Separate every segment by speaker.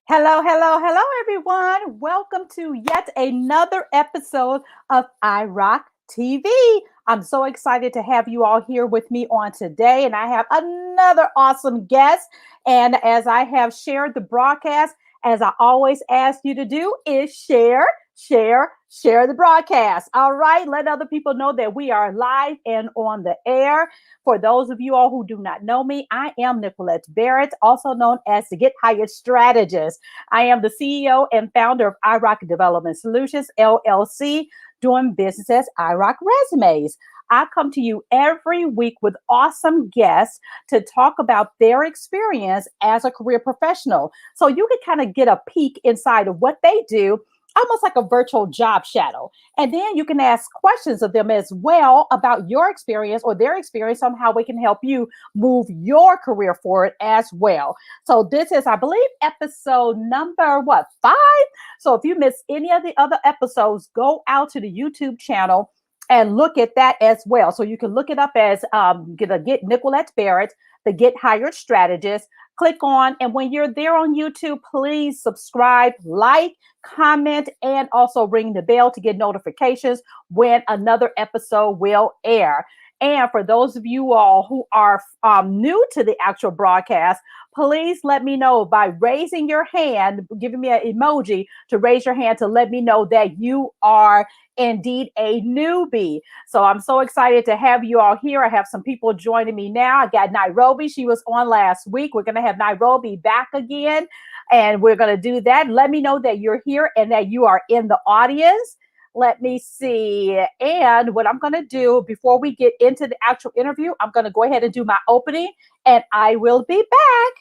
Speaker 1: Hello, hello, hello, everyone. Welcome to yet another episode of iRock TV. I'm so excited to have you all here with me on today, and I have another awesome guest. And as I have shared the broadcast, as I always ask you to do, is share the broadcast. All right, let other people know that we are live and on the air. For those of you all who do not know me, I am Nickquolette Barrett, also known as the Get Hired Strategist. I am the CEO and founder of iRock Development Solutions, LLC, doing business as iRock Résumés. I come to you every week with awesome guests to talk about their experience as a career professional. So you can kind of get a peek inside of what they do, almost like a virtual job shadow. And then you can ask questions of them as well about your experience or their experience on how we can help you move your career forward as well. So this is, I believe, episode number 5? So if you miss any of the other episodes, go out to the YouTube channel and look at that as well. So you can look it up as Get Nickquolette Barrett, the Get Hired Strategist. Click on, and when you're there on YouTube, please subscribe, like, comment, and also ring the bell to get notifications when another episode will air. And for those of you all who are new to the actual broadcast, please let me know by raising your hand, giving me an emoji to raise your hand to let me know that you are indeed a newbie. So I'm so excited to have you all here. I have some people joining me now. I got Nairobi. She was on last week. We're going to have Nairobi back again, and we're going to do that. Let me know that you're here and that you are in the audience. Let me see. And what I'm going to do before we get into the actual interview, I'm going to go ahead and do my opening, and I will be back.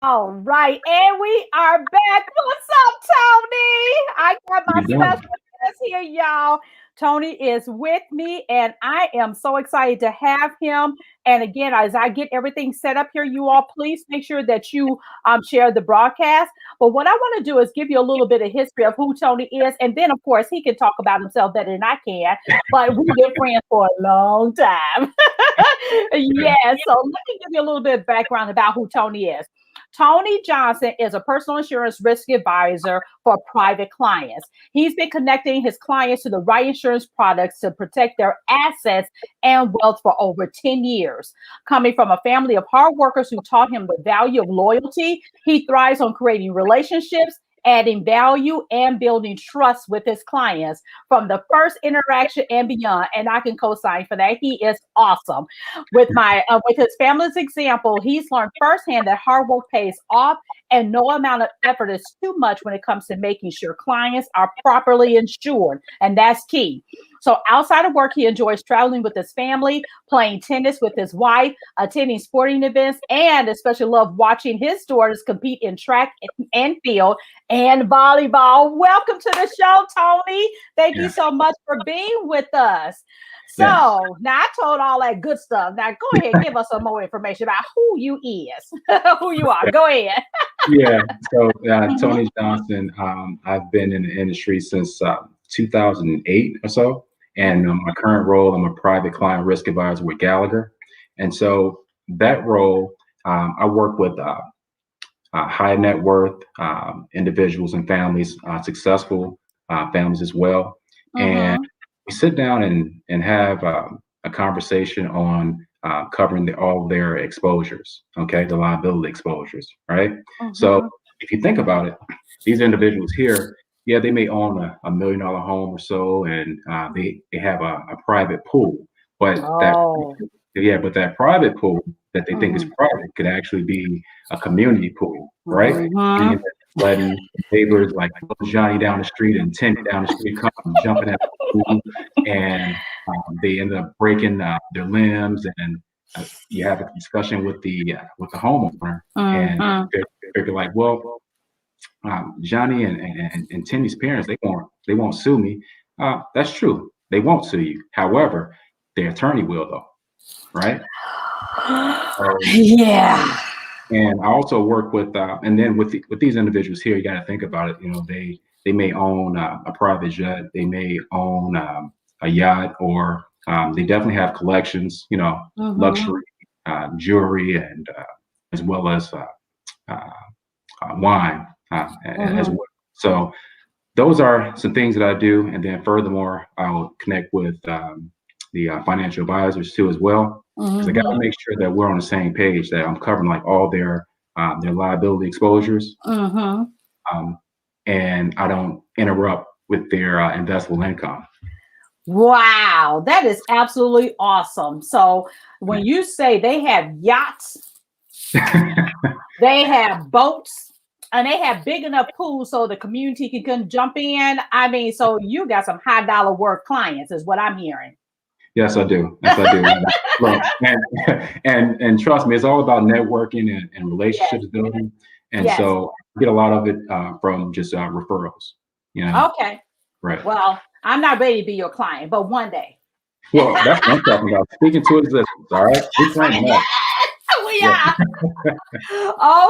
Speaker 1: All right, and we are back. What's up, Tony? I got my special guest here, y'all. Tony is with me, and I am so excited to have him. And again, as I get everything set up here, you all please make sure that you share the broadcast. But what I want to do is give you a little bit of history of who Tony is, and then, of course, he can talk about himself better than I can. But we've been friends for a long time. Yeah, so let me give you a little bit of background about who Tony is. Tony Johnson is a personal insurance risk advisor for private clients. He's been connecting his clients to the right insurance products to protect their assets and wealth for over 10 years. Coming from a family of hard workers who taught him the value of loyalty, he thrives on creating relationships, adding value, and building trust with his clients from the first interaction and beyond. And I can co-sign for that. He is awesome. With his family's example, he's learned firsthand that hard work pays off, and no amount of effort is too much when it comes to making sure clients are properly insured. And that's key. So outside of work, he enjoys traveling with his family, playing tennis with his wife, attending sporting events, and especially love watching his daughters compete in track and field and volleyball. Welcome to the show, Tony. Thank you so much for being with us. So now I told all that good stuff. Now go ahead, give us some more information about who you is, who you are. Go ahead.
Speaker 2: So Tony Johnson, I've been in the industry since 2008 or so. And my current role, I'm a private client risk advisor with Gallagher. And so that role, I work with high net worth individuals and families, successful families as well. And we sit down and have a conversation on covering all their exposures, the liability exposures, right? So if you think about it, these individuals here, they may own a $1 million home or so, and they have a private pool, but that private pool that they think is private could actually be a community pool, right? Letting neighbors like Johnny down the street and 10 down the street come jumping at the pool, and they end up breaking their limbs, and you have a discussion with the homeowner, and like, well, Johnny and Timmy's parents, they won't sue me. That's true. They won't sue you. However, their attorney will, though, right?
Speaker 1: Yeah.
Speaker 2: And I also work with, and then with these individuals here, you got to think about it. They may own a private jet, they may own a yacht, or they definitely have collections, luxury jewelry, and as well as wine as well. So those are some things that I do, and then furthermore, I'll connect with the financial advisors too as well, because I got to make sure that we're on the same page, that I'm covering like all their liability exposures, and I don't interrupt with their investable income.
Speaker 1: Wow, that is absolutely awesome. So when you say they have yachts, they have boats, and they have big enough pools so the community can come jump in. I mean, so you got some high dollar worth clients, is what I'm hearing.
Speaker 2: Yes, I do. Yes, I do. Look, and trust me, it's all about networking and relationships building. And so I get a lot of it from just referrals.
Speaker 1: Okay.
Speaker 2: Right.
Speaker 1: Well, I'm not ready to be your client, but one day.
Speaker 2: Well, that's what I'm talking about. Speaking to existence. All right.
Speaker 1: We are.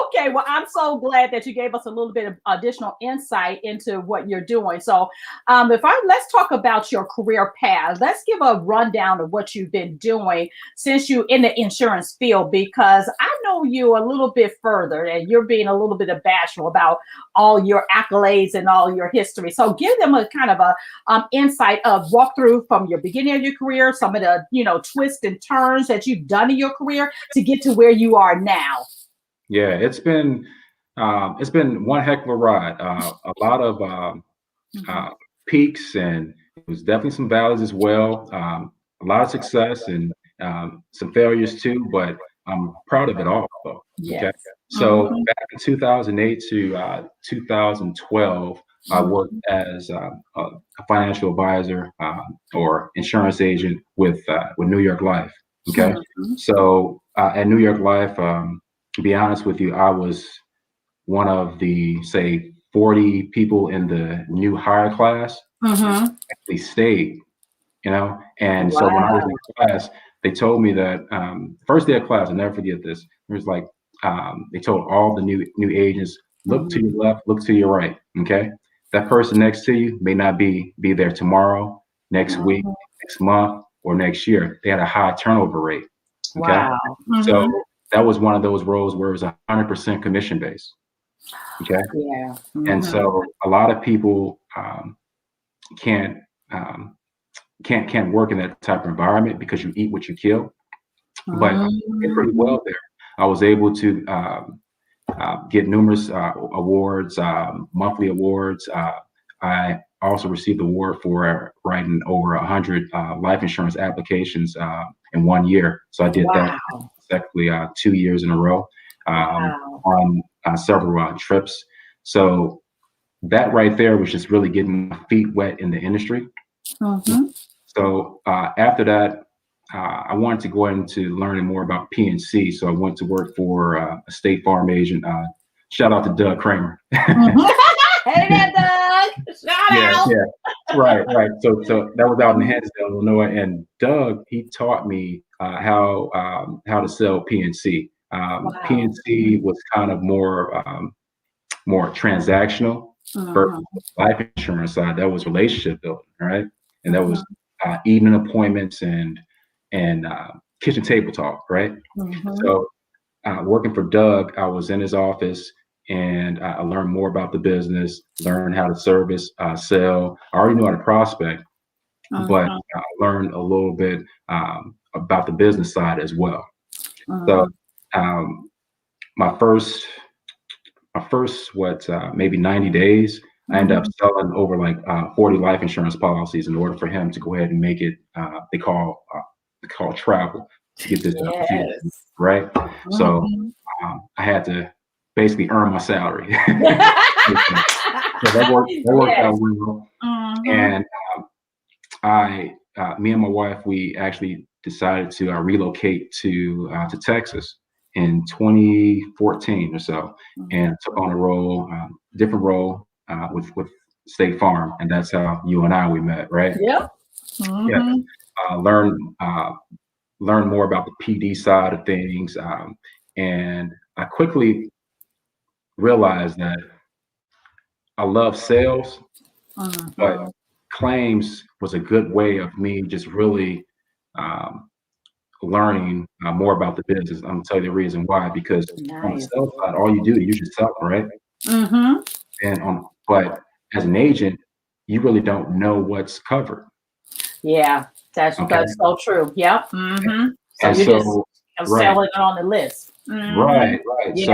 Speaker 1: Okay, well, I'm so glad that you gave us a little bit of additional insight into what you're doing. So let's talk about your career path. Let's give a rundown of what you've been doing since you're in the insurance field, because I know you a little bit further and you're being a little bit bashful about all your accolades and all your history. So give them a kind of a insight of walkthrough from your beginning of your career, some of the twists and turns that you've done in your career to get to where you are now.
Speaker 2: Yeah, it's been one heck of a ride. A lot of peaks, and it was definitely some valleys as well. A lot of success and some failures too, but I'm proud of it all, though.
Speaker 1: Yes.
Speaker 2: Okay. So back in 2008 to 2012, I worked as a financial advisor or insurance agent with New York Life. Okay. So at New York Life, to be honest with you, I was one of the, say, 40 people in the new hire class actually stayed, and so when I was in class, they told me that first day of class, I'll never forget this. It was like they told all the new agents, look to your left, look to your right. Okay, that person next to you may not be there tomorrow, next week, next month, or next year. They had a high turnover rate. Okay,
Speaker 1: wow.
Speaker 2: So that was one of those roles where it was 100% commission based. Okay,
Speaker 1: yeah,
Speaker 2: and so a lot of people can't work in that type of environment because you eat what you kill. But I did pretty well there. I was able to get numerous awards, monthly awards. I also received an award for writing over 100 life insurance applications in 1 year. So I did that exactly 2 years in a row on several trips. So that right there was just really getting my feet wet in the industry. So after that, I wanted to go into learning more about P&C. So I went to work for a State Farm agent. Shout out to Doug Kramer.
Speaker 1: Hey there, Doug. Shout out.
Speaker 2: Yeah. Right. So that was out in Hansdale, Illinois, and Doug, he taught me how to sell P&C. P&C was kind of more transactional. Versus life insurance side, that was relationship building, right? And that was evening appointments and kitchen table talk, right? So working for Doug, I was in his office and I learned more about the business, learned how to service, sell. I already knew how to prospect, but I learned a little bit about the business side as well. So my first maybe 90 days, I ended up selling over like 40 life insurance policies in order for him to go ahead and make it they call travel to get this right. So I had to basically earn my salary. So that worked out well. And me and my wife, we actually decided to relocate to Texas. in 2014 or so, and took on a role, different role with State Farm, and that's how you and we met, right?
Speaker 1: Yep.
Speaker 2: Yeah. Learn more about the PD side of things, and I quickly realized that I love sales, but claims was a good way of me just really learning more about the business. I'm gonna tell you the reason why, because on the
Speaker 1: Nice.
Speaker 2: sales side, all you do is you just sell, right? But as an agent, you really don't know what's covered.
Speaker 1: Yeah, that's
Speaker 2: Okay.
Speaker 1: so true. Yep. So
Speaker 2: And
Speaker 1: you're just
Speaker 2: right,
Speaker 1: selling it on the list.
Speaker 2: right.
Speaker 1: Yeah.
Speaker 2: So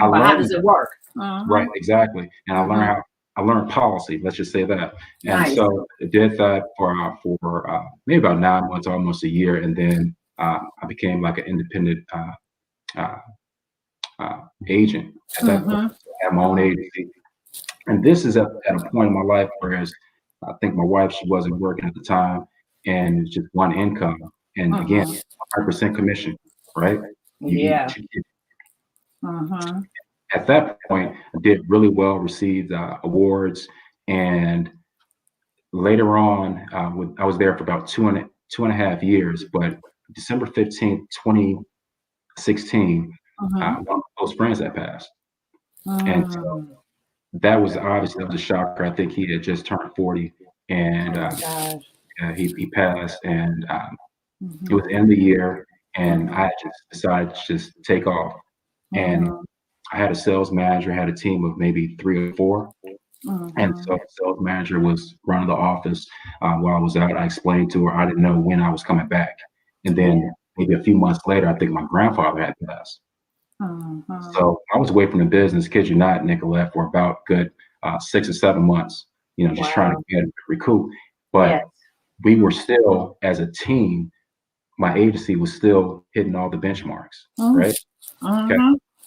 Speaker 2: I
Speaker 1: But how
Speaker 2: learned,
Speaker 1: does it work?
Speaker 2: right, exactly. And I learned policy, let's just say that. And
Speaker 1: Nice.
Speaker 2: so I did that for maybe about 9 months, almost a year. And then I became like an independent agent at that point. So I had my own agency. And this is at a point in my life, whereas I think my wife, she wasn't working at the time, and it's just one income. And again, 100% commission, right?
Speaker 1: Yeah.
Speaker 2: At that point, I did really well, received awards, and later on, I was there for about two and a half years. But December 15th, 2016, one of my close friends had passed, and so that was a shocker. I think he had just turned 40, and he passed, and it was the end of the year, and I just decided to just take off. And I had a sales manager, had a team of maybe 3 or 4. And so the sales manager was running the office while I was out. I explained to her I didn't know when I was coming back. And then maybe a few months later, I think my grandfather had passed. So I was away from the business, kid you not, Nickquolette, for about good 6 or 7 months, just trying to get recoup. But we were still, as a team, my agency was still hitting all the benchmarks, right? Okay.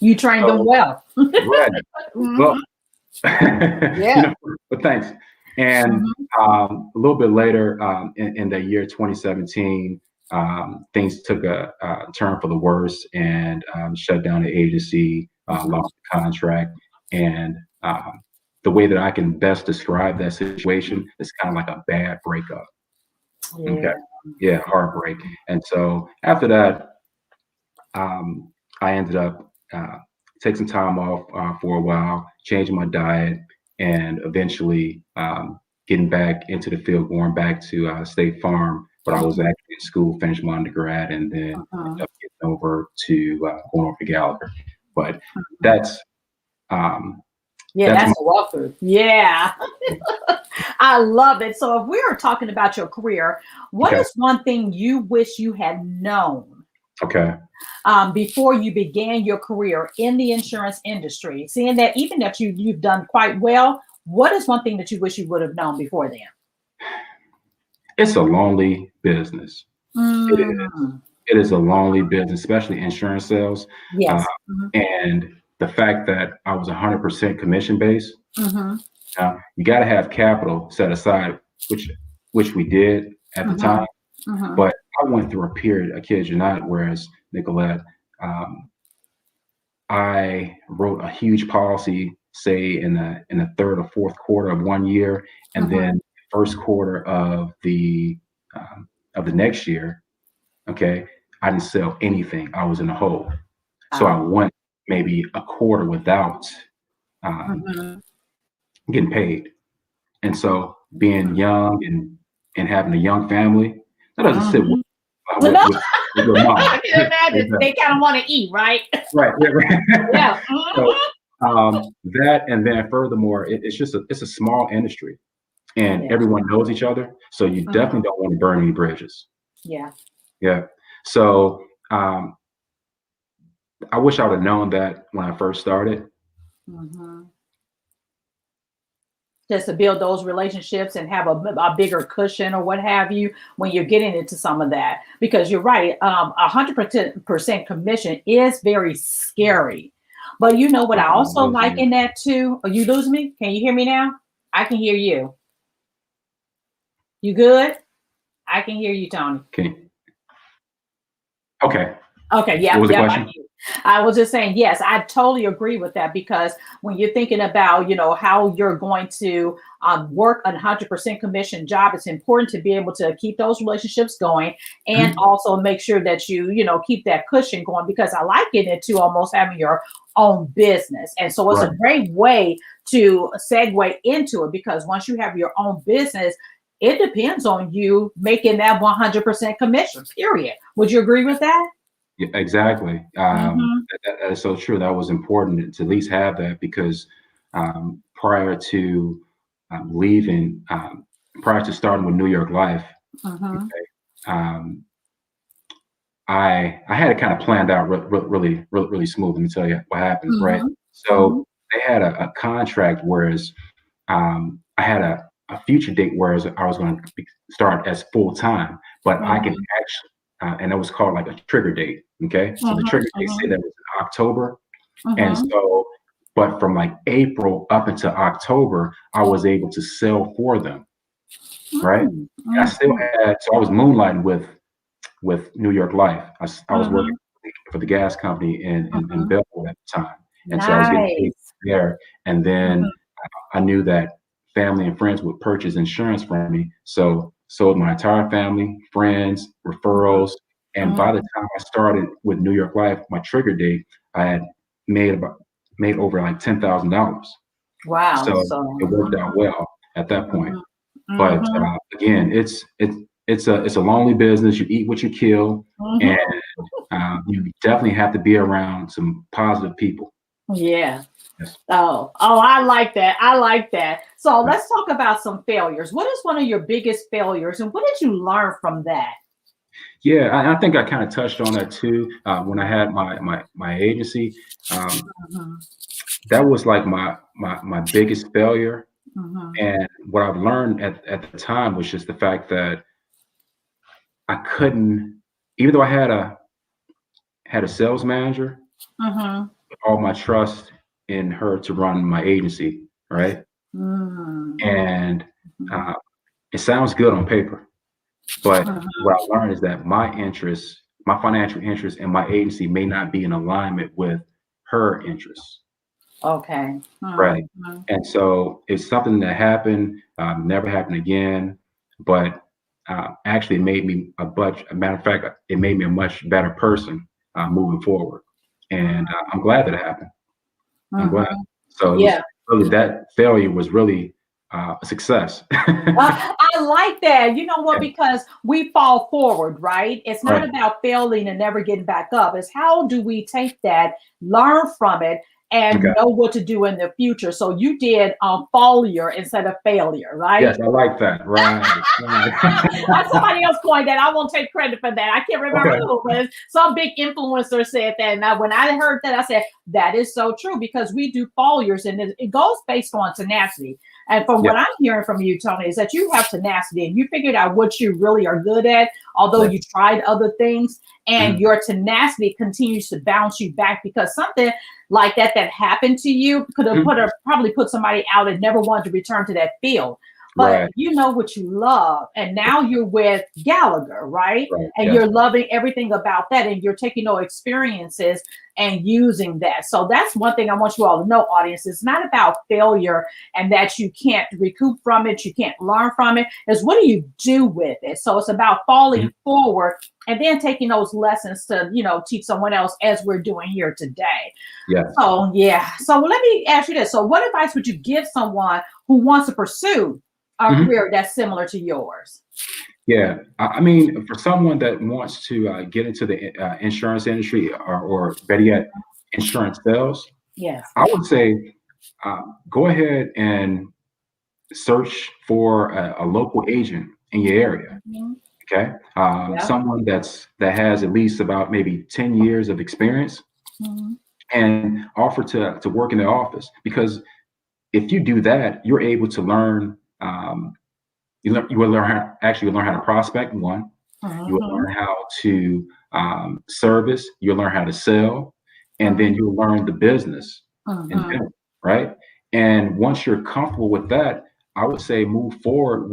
Speaker 1: You trained them well.
Speaker 2: Right. Well, but thanks. And a little bit later, in the year 2017, things took a turn for the worse, and shut down the agency, lost the contract. And the way that I can best describe that situation is kind of like a bad breakup. Okay. Yeah, heartbreak. And so after that, I ended up taking some time off for a while, changing my diet, and eventually getting back into the field, going back to State Farm. But I was actually in school, finished my undergrad, and then ended up getting over to going over to Gallagher. But that's
Speaker 1: that's a walkthrough. Yeah. I love it. So if we are talking about your career, what is one thing you wish you had known before you began your career in the insurance industry? Seeing that even that you've done quite well, what is one thing that you wish you would have known before then?
Speaker 2: It's a lonely business. It is a lonely business, especially insurance sales.
Speaker 1: Yes.
Speaker 2: And the fact that I was 100% commission based, you got to have capital set aside, which we did at the time. But I went through a period, I kid you not, whereas Nickquolette, I wrote a huge policy, say in the third or fourth quarter of one year, and then first quarter of the next year, okay, I didn't sell anything. I was in a hole. So I went maybe a quarter without getting paid. And so being young and having a young family, that doesn't sit with your mom.
Speaker 1: I can imagine they kind of want to eat, right?
Speaker 2: Right.
Speaker 1: Yeah.
Speaker 2: So that, and then furthermore, it's a small industry, and everyone knows each other. So you definitely don't want to burn any bridges.
Speaker 1: Yeah.
Speaker 2: Yeah. So I wish I would have known that when I first started.
Speaker 1: Just to build those relationships and have a bigger cushion or what have you when you're getting into some of that, because you're right, 100% commission is very scary. But you know what I also like in that too? Oh, you lose me? Can you hear me now? I can hear you. You good? I can hear you, Tony.
Speaker 2: Okay.
Speaker 1: Okay,
Speaker 2: What
Speaker 1: yep,
Speaker 2: was the
Speaker 1: yep.
Speaker 2: question?
Speaker 1: I was just saying, yes, I totally agree with that because when you're thinking about, how you're going to work a 100% commission job, it's important to be able to keep those relationships going and
Speaker 2: Mhm.
Speaker 1: also make sure that keep that cushion going because I like it to almost having your own business. And so it's
Speaker 2: Right.
Speaker 1: a great way to segue into it because once you have your own business, it depends on you making that 100% commission, period. Would you agree with that?
Speaker 2: Yeah, exactly.
Speaker 1: Mm-hmm.
Speaker 2: That is so true. That was important to at least have that because prior to leaving, prior to starting with New York Life,
Speaker 1: Mm-hmm.
Speaker 2: um, I had it kind of planned out really smooth. Let me tell you what happened, right?
Speaker 1: Mhm,
Speaker 2: So
Speaker 1: mhm,
Speaker 2: they had a contract, whereas I had a future date, whereas I was going to start as full time, but I can
Speaker 1: mhm,
Speaker 2: actually, and it was called like a trigger date. Okay, so the
Speaker 1: mhm,
Speaker 2: trigger date said
Speaker 1: mhm,
Speaker 2: that was in October, and
Speaker 1: mhm,
Speaker 2: so, but from like April up until October, I was able to sell for them, right?
Speaker 1: mm,
Speaker 2: I still
Speaker 1: mhm,
Speaker 2: had, so I was moonlighting with New York Life. I was working
Speaker 1: mhm,
Speaker 2: for the gas company in
Speaker 1: mhm.
Speaker 2: Belleville at the time, and so I was getting paid
Speaker 1: Nice.
Speaker 2: there. And then
Speaker 1: Mhm,
Speaker 2: I knew that family and friends would purchase insurance from me, so sold my entire family, friends,
Speaker 1: mhm,
Speaker 2: referrals. And by the
Speaker 1: mhm.
Speaker 2: time I started with New York Life, my trigger date, I had made about made over like $10,000.
Speaker 1: Wow.
Speaker 2: So
Speaker 1: So,
Speaker 2: it worked out well at that point.
Speaker 1: mhm,
Speaker 2: But
Speaker 1: mhm,
Speaker 2: again, it's a lonely business. You eat what you kill, and
Speaker 1: mhm.
Speaker 2: you definitely have to be around some positive people.
Speaker 1: Yeah.
Speaker 2: Yes.
Speaker 1: Oh, I like that. I like that. So
Speaker 2: Right.
Speaker 1: let's talk about some failures. What is one of your biggest failures, and what did you learn from that?
Speaker 2: Yeah, I think I kind of touched on that too when I had my agency. Um,
Speaker 1: Mhm,
Speaker 2: that was like my biggest failure.
Speaker 1: mhm,
Speaker 2: And what I've learned at the time was just the fact that I couldn't, even though I had a sales manager,
Speaker 1: mhm,
Speaker 2: all my trust in her to run my agency, right?
Speaker 1: mhm,
Speaker 2: And
Speaker 1: mhm,
Speaker 2: uh, it sounds good on paper, but
Speaker 1: mhm.
Speaker 2: what I learned is that my interests, my financial interests, and my agency may not be in alignment with her interests,
Speaker 1: Okay.
Speaker 2: right?
Speaker 1: Mhm.
Speaker 2: And so it's something that happened, never happened again, but actually it made me a matter of fact, it made me a much better person moving forward. And I'm glad that it happened. I'm glad.
Speaker 1: Mhm.
Speaker 2: So it was
Speaker 1: Yeah.
Speaker 2: really, that failure was really a success.
Speaker 1: I like that. You know what?
Speaker 2: Yeah,
Speaker 1: Because we fall forward, right? It's not
Speaker 2: right.
Speaker 1: about failing and never getting back up. It's how do we take that, learn from it,
Speaker 2: Okay.
Speaker 1: and know what to do in the future. So you did failure instead of failure, right?
Speaker 2: Yes, I like that. Right. Right.
Speaker 1: Somebody else coined that. I won't take credit for that. I can't remember
Speaker 2: Okay.
Speaker 1: who it was. Some big influencer said that. And when I heard that, I said, that is so true because we do failures and it goes based on tenacity. And from
Speaker 2: Yeah.
Speaker 1: what I'm hearing from you, Tony, is that you have tenacity and you figured out what you really are good at, although
Speaker 2: Right.
Speaker 1: you tried other things, and
Speaker 2: Mhm.
Speaker 1: your tenacity continues to bounce you back because something like that happened to you could have
Speaker 2: Mhm.
Speaker 1: probably put somebody out and never wanted to return to that field. But
Speaker 2: Right.
Speaker 1: you know what you love, and now you're with Gallagher, right?
Speaker 2: Right.
Speaker 1: And
Speaker 2: Yes.
Speaker 1: you're loving everything about that, and you're taking those experiences and using that. So that's one thing I want you all to know, audience. It's not about failure and that you can't recoup from it, you can't learn from it. It's what do you do with it? So it's about
Speaker 2: Mhm.
Speaker 1: falling forward and then taking those lessons to, teach someone else as we're doing here today.
Speaker 2: Yes.
Speaker 1: So yeah. So let me ask you this. So what advice would you give someone who wants to pursue a
Speaker 2: Mhm.
Speaker 1: career that's similar to yours?
Speaker 2: Yeah. I mean, for someone that wants to get into the insurance industry, or better yet, insurance sales,
Speaker 1: Yes.
Speaker 2: I would say go ahead and search for a local agent in your area.
Speaker 1: Mhm.
Speaker 2: Okay,
Speaker 1: Yeah.
Speaker 2: someone that has at least about maybe 10 years of experience,
Speaker 1: Mhm.
Speaker 2: and offer to work in the office, because if you do that, you're able to learn. You will learn how, actually you'll learn how to prospect. One, you will
Speaker 1: Mhm.
Speaker 2: learn how to service. You'll learn how to sell, and then
Speaker 1: Mhm.
Speaker 2: you'll learn the business in
Speaker 1: Mhm.
Speaker 2: general, right? And once you're comfortable with that, I would say move forward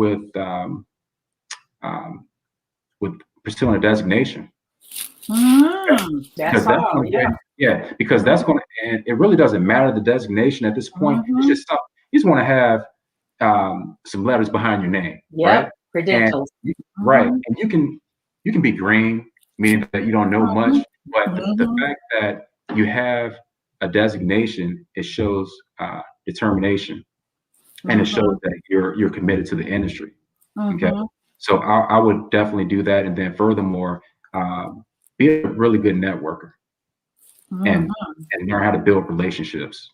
Speaker 2: um, with pursuing a designation.
Speaker 1: That's
Speaker 2: Because that's
Speaker 1: all.
Speaker 2: going to,
Speaker 1: Yeah.
Speaker 2: yeah, because that's going to, and it really doesn't matter the designation at this point. It's just something you just want to have some letters behind your name, right?
Speaker 1: Yep.
Speaker 2: And
Speaker 1: Credentials.
Speaker 2: right, and you can be green, meaning that you don't know much, but the fact that you have a designation, it shows determination, and it shows that you're committed to the industry. Okay, so I would definitely do that, and then furthermore, be a really good networker and learn how to build relationships.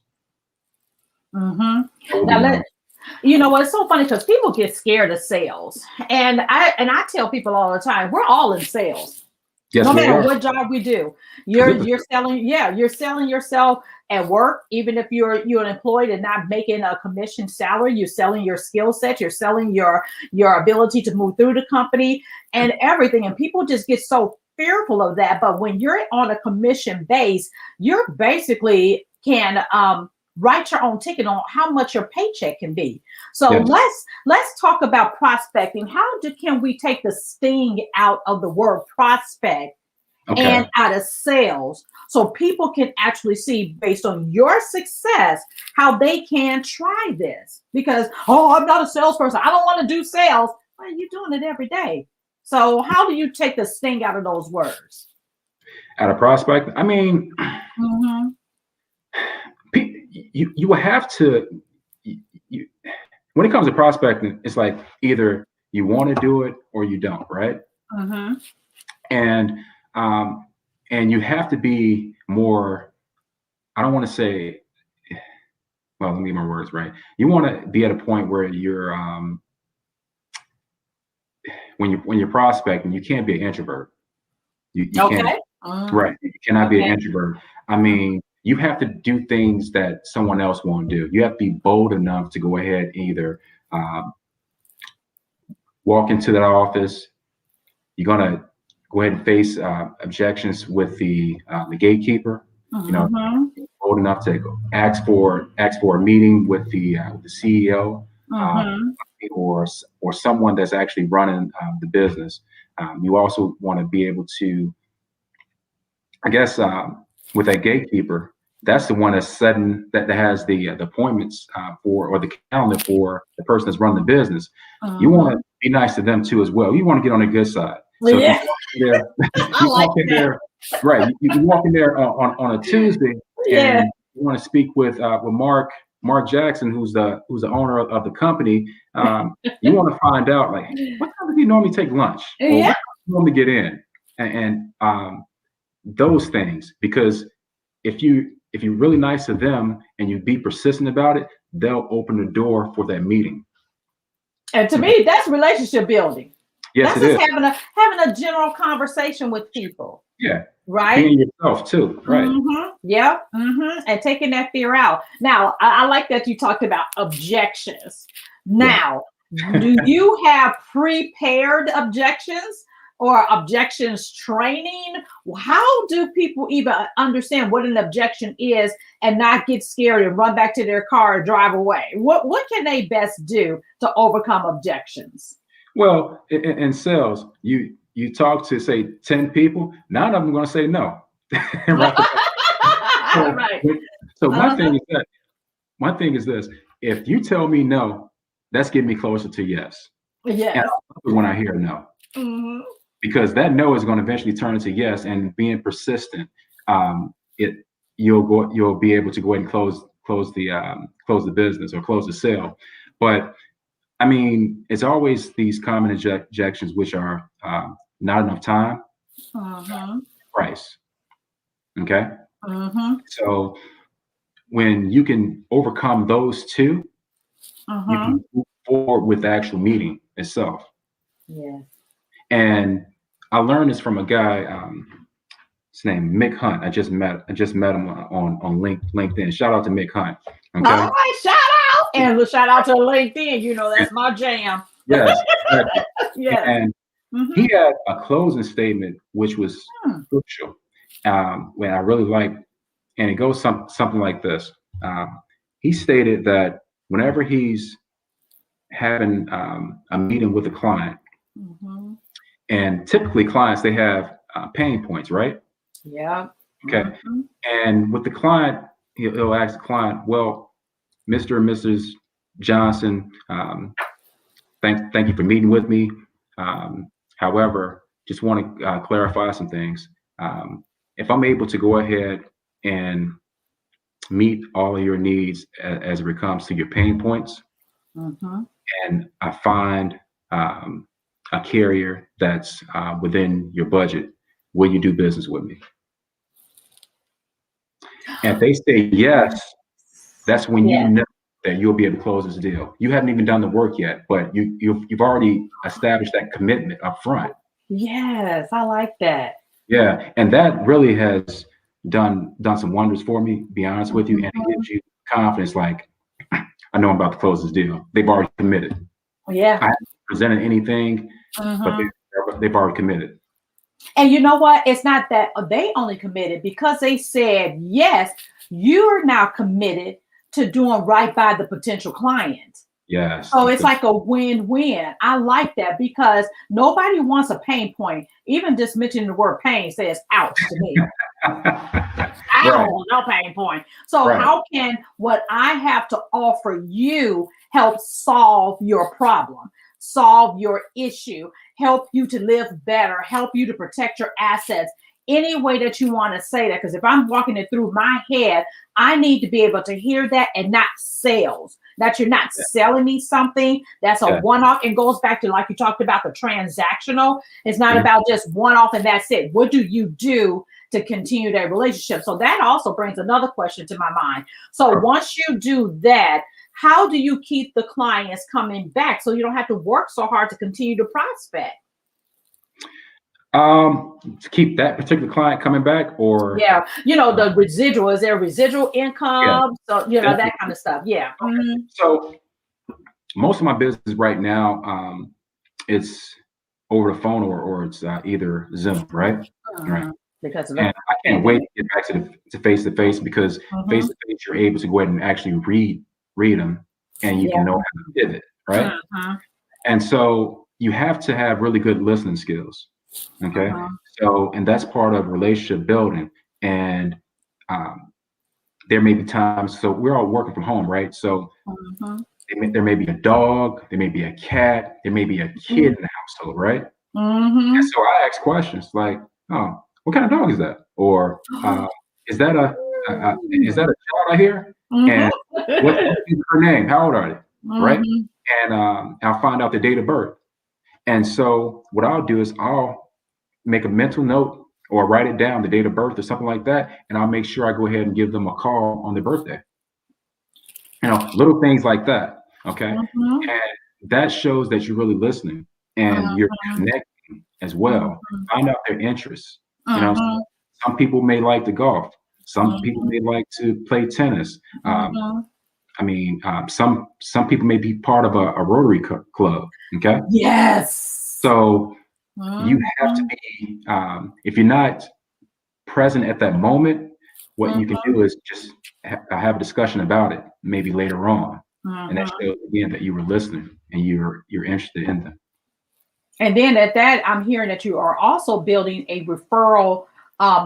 Speaker 1: Now, you know what's so funny because people get scared of sales, and I tell people all the time, we're all in sales.
Speaker 2: Yes,
Speaker 1: No
Speaker 2: we
Speaker 1: matter
Speaker 2: are.
Speaker 1: what job we do, you're selling. Yeah, you're selling yourself at work. Even if you're an employee and not making a commission salary, you're selling your skill set. You're selling your ability to move through the company and everything. And people just get so fearful of that. But when you're on a commission base, you're basically can write your own ticket on how much your paycheck can be. So let's talk about prospecting. Can we take the sting out of the word prospect and out of sales so people can actually see based on your success how they can try this? Because, oh, I'm not a salesperson, I don't want to do sales. Well, you're doing it every day. So how do you take the sting out of those words?
Speaker 2: Out of prospect, I mean, you will have to, when it comes to prospecting, it's like either you want to do it or you don't, right? And you have to be more, I don't want to say, well, let me get my words right. You want to be at a point where you're, when you're prospecting, you can't be an introvert. You can't, right? You cannot be an introvert. I mean, you have to do things that someone else won't do. You have to be bold enough to go ahead and either walk into that office. You're gonna go ahead and face objections with the gatekeeper. You know, bold enough to ask for a meeting with the CEO or someone that's actually running the business. You also want to be able to, I guess, with that gatekeeper, that's the one that's setting that has the appointments for, or the calendar for the person that's running the business. You want to be nice to them too as well. You want to get on the good side. So you walk in there, right? You walk in there on a Tuesday, and you want to speak with Mark Jackson, who's the owner of the company. You want to find out, like, what time do you normally take lunch? Or what time do you normally get in? And those things, because if you're really nice to them and you be persistent about it, they'll open the door for that meeting.
Speaker 1: And to me, that's relationship building.
Speaker 2: Yes,
Speaker 1: that's just having a general conversation with people.
Speaker 2: Yeah.
Speaker 1: Right.
Speaker 2: Being yourself too. Right.
Speaker 1: Yeah. And taking that fear out. Now, I like that you talked about objections. Now, do you have prepared objections or objections training? How do people even understand what an objection is and not get scared and run back to their car and drive away? What can they best do to overcome objections?
Speaker 2: Well, in sales, you talk to, say, 10 people, 9 of them are going to say no. Right. So my thing is this: if you tell me no, that's getting me closer to yes.
Speaker 1: Yes.
Speaker 2: And when I hear no, because that no is going to eventually turn into yes, and being persistent, you'll be able to go ahead and close the business or close the sale. But I mean, it's always these common objections, which are not enough time, price. Okay. So when you can overcome those two, you can move forward with the actual meeting itself.
Speaker 1: Yeah.
Speaker 2: And I learned this from a guy, his name Mick Hunt. I just met him on LinkedIn. Shout out to Mick Hunt. Okay?
Speaker 1: All right, shout out. And shout out to LinkedIn. You know, that's my jam.
Speaker 2: Yes. Exactly.
Speaker 1: Yeah.
Speaker 2: And he had a closing statement, which was crucial, when I really liked, and it goes something like this. He stated that whenever he's having a meeting with a client, and typically clients, they have pain points, right?
Speaker 1: Yeah.
Speaker 2: Okay. And with the client, he'll ask the client, well, Mr. and Mrs. Johnson, thank you for meeting with me. However, just want to clarify some things. If I'm able to go ahead and meet all of your needs as it comes to your pain points, and I find a carrier that's within your budget, will you do business with me? And if they say yes, that's when you know that you'll be able to close this deal. You haven't even done the work yet, but you've already established that commitment up front.
Speaker 1: Yes, I like that.
Speaker 2: Yeah, and that really has done some wonders for me, be honest with you, and it gives you confidence, like, I know I'm about to close this deal. They've already committed.
Speaker 1: Yeah.
Speaker 2: I haven't presented anything, but they've already committed.
Speaker 1: And you know what? It's not that they only committed because they said yes, you're now committed to doing right by the potential client.
Speaker 2: Yes.
Speaker 1: So it's like a win-win. I like that because nobody wants a pain point. Even just mentioning the word pain says ouch to me. I don't want no pain point. So how can what I have to offer you help solve your problem, solve your issue, help you to live better, help you to protect your assets? Any way that you want to say that, because if I'm walking it through my head, I need to be able to hear that and not sales. That you're not selling me something that's a one-off, and goes back to, like you talked about, the transactional. It's not about just one-off and that's it. What do you do to continue that relationship? So that also brings another question to my mind. So once you do that, how do you keep the clients coming back so you don't have to work so hard to continue to prospect?
Speaker 2: To keep that particular client coming back, or
Speaker 1: the residual, is there residual income? So that kind of stuff.
Speaker 2: So most of my business right now, it's over the phone or it's either Zoom, right?
Speaker 1: Because of
Speaker 2: and I can't wait to get back to face-to-face, because face-to-face you're able to go ahead and actually read them, and you can know how to pivot, right? And so you have to have really good listening skills. Okay. So, and that's part of relationship building. And there may be times, so we're all working from home, right? So there may be a dog, there may be a cat, there may be a kid in the household, right? And so I ask questions like, oh, what kind of dog is that? Or is that a child I hear? And what's her name? How old are they? Right? And I'll find out the date of birth. And so what I'll do is I'll make a mental note or write it down, the date of birth or something like that, and I'll make sure I go ahead and give them a call on their birthday. Little things like that. Okay. And that shows that you're really listening and you're connecting as well. Find out their interests. Some people may like to golf. Some people may like to play tennis. Some people may be part of a Rotary club. Okay.
Speaker 1: Yes.
Speaker 2: So you have to be, if you're not present at that moment, what you can do is just have a discussion about it, maybe later on. And that shows again that you were listening and you're interested in them.
Speaker 1: And then at that, I'm hearing that you are also building a referral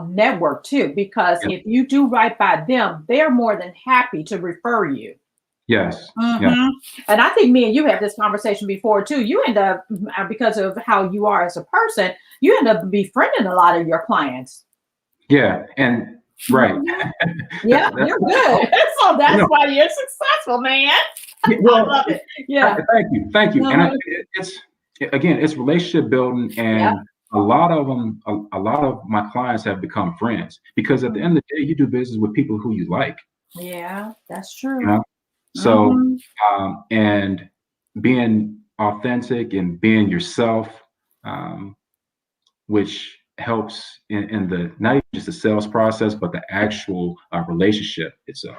Speaker 1: network too, because if you do right by them, they're more than happy to refer you.
Speaker 2: Yes.
Speaker 1: And I think me and you had this conversation before too. You end up, because of how you are as a person, you end up befriending a lot of your clients.
Speaker 2: Yeah. And right.
Speaker 1: Yeah, you're good. So that's why you're successful, man.
Speaker 2: Well,
Speaker 1: I love it. Yeah.
Speaker 2: Thank you. And it's relationship building, and a lot of my clients have become friends, because at the end of the day, you do business with people who you like.
Speaker 1: Yeah, that's true.
Speaker 2: So, and being authentic and being yourself, which helps in the, not even just the sales process, but the actual relationship itself.